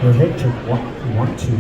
Your head to one, two.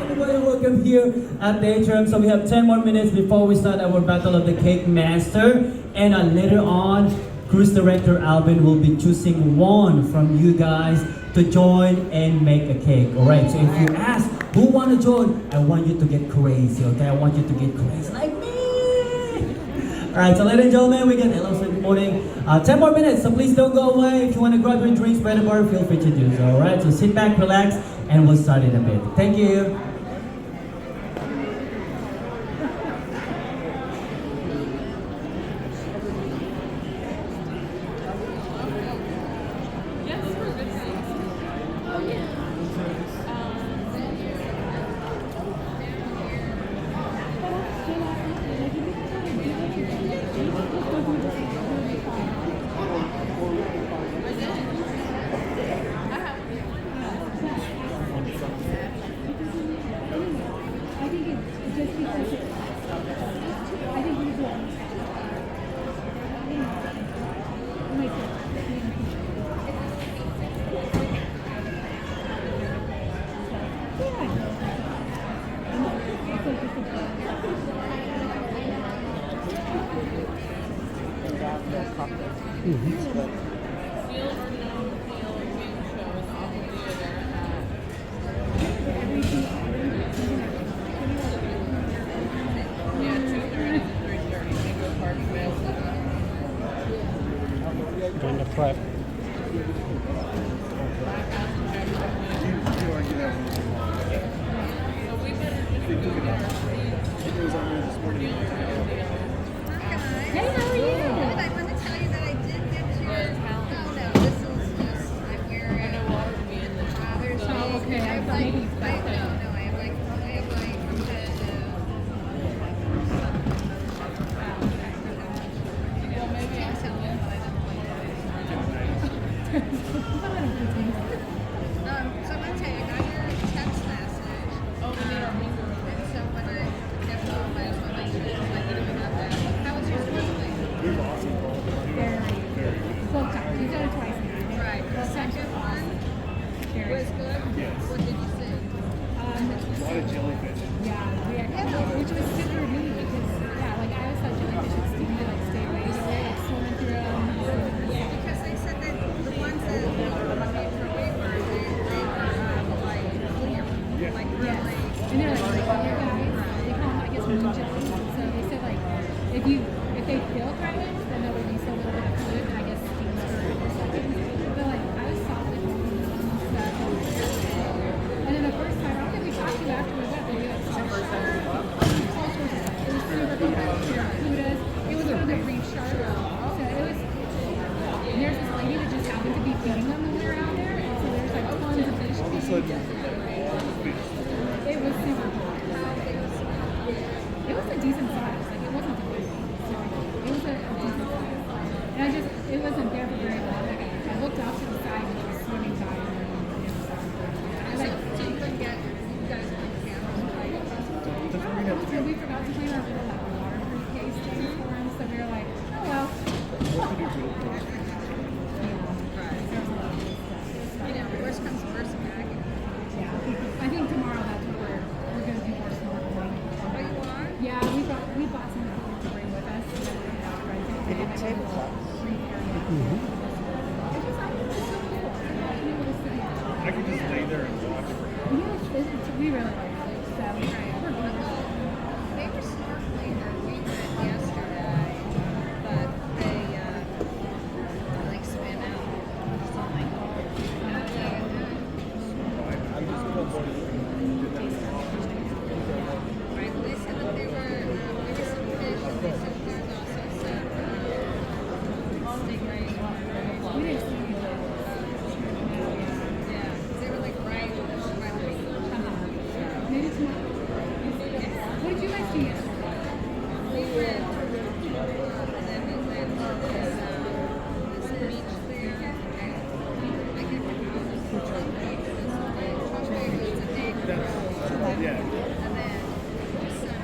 Everybody, welcome here at the Atrium. So we have 10 more minutes before we start our Battle of the Cake Master. And later on, Cruise Director Alvin will be choosing one from you guys to join and make a cake. Alright, so if you ask who want to join, I want you to get crazy, okay? I want you to get crazy like me. Alright, so ladies and gentlemen, we get hello, good morning. 10 more minutes, so please don't go away. If you want to grab your drinks by the bar, feel free to do so. Alright, so sit back, relax, and we'll start in a bit. Thank you. Doing the prep. Hey, how are you? Good. I want to tell you that I did get your. Oh no, this is just I'm wearing Father's Day. Oh, okay. I have I thought maybe you like felt it. no, I have like from the. Well, maybe I'll tell you, but I don't so I'm gonna tell you, I got your text message. And so when I get home, I just want to make sure that like, you know, we got that. How was your birthday? Very. Both times. We've done it twice now. Right. The second one was good. Yes. What did you see? A lot of jellyfish. Which was good for me because, like I always thought jellyfish would sting me, like stay away, like swimming through them. Yeah, because they said that the ones that made for paper, they were like clear, Yeah. like Yes. really. And they're like clear guys. They call them, I guess, moon jelly. So they said like if they feel threatened, then there would be a little bit of fluid and I guess stings for a second. But like I was soft and stuff. And then the first time, I don't think we talked to you after we went, but we like all sorts of stuff. It was super cool. Barracudas. It was one of the reef sharks. So it was. And there's this lady that just happened to be feeding them when we were out there. And so there's like tons of fish. All of a sudden, It was super cool. It was a decent size. Like it wasn't too big. So it was a decent size. And it wasn't there for very long. Like I looked off to the side and it was swimming by. I like. So you couldn't get, you guys on the camera, right? So we forgot to clean our little like waterproof case things for him. So we were like, oh well. You know, worst comes to worst, back. Yeah. I think tomorrow that's what we're gonna do more snorkeling. Oh, you are? Yeah, we bought some food to bring with us. So that we have right there. They did tabletops. It's just like it's so cool. I I could just lay there and watch. Yeah, We really like it. So we're going. They were snorkeling or we went yesterday, but they like swam out. So I'm like, right, well, they said that there were some fish and they said there's also some stingrays. We didn't see it. Yeah, 'cause they were like right on the Maybe tomorrow. What did you guys do yesterday? we went and then we went to this beach there. I can't remember what it was. It was a day trip. Yeah. And then some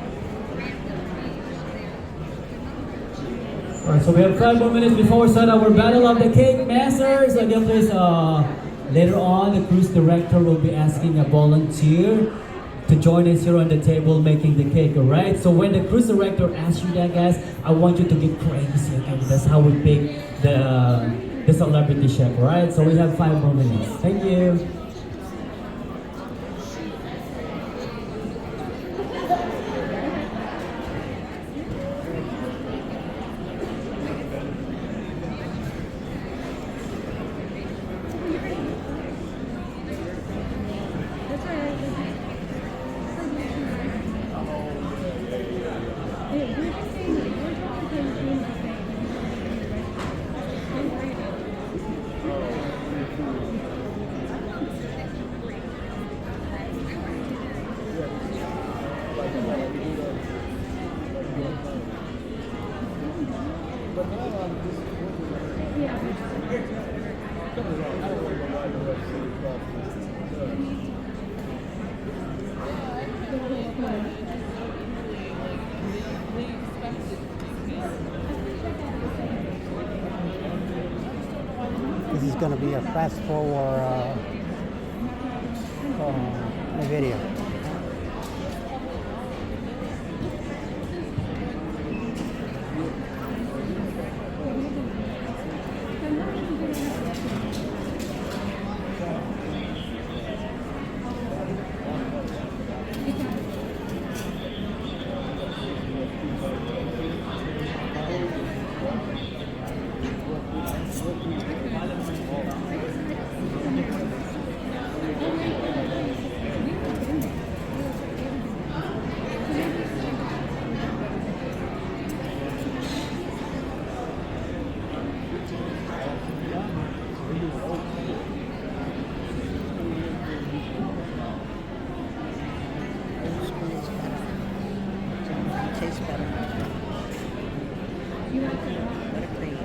random beach there. Alright, so we have 5 more minutes before we start our Battle of the Cake Masters. Again, please, later on, the cruise director will be asking a volunteer to join us here on the table making the cake, alright? So when the cruise director asks you that, guys, I want you to get crazy, okay? That's how we pick the celebrity chef, alright? So we have 5 more minutes. Thank you. That's right. We're just saying that we're talking to the team to say This is going to be a fast forward video. Tastes better. What a cream.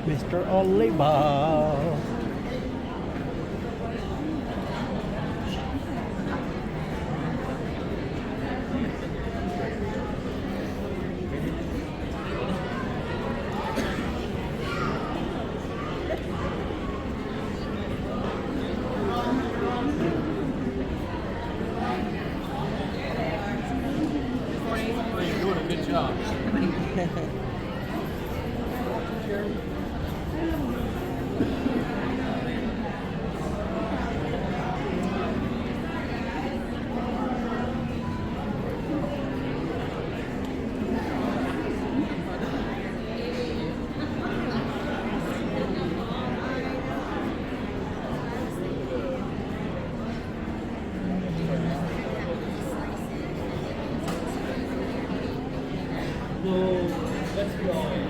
Mr. Oliva. You're doing a good job. So let's go.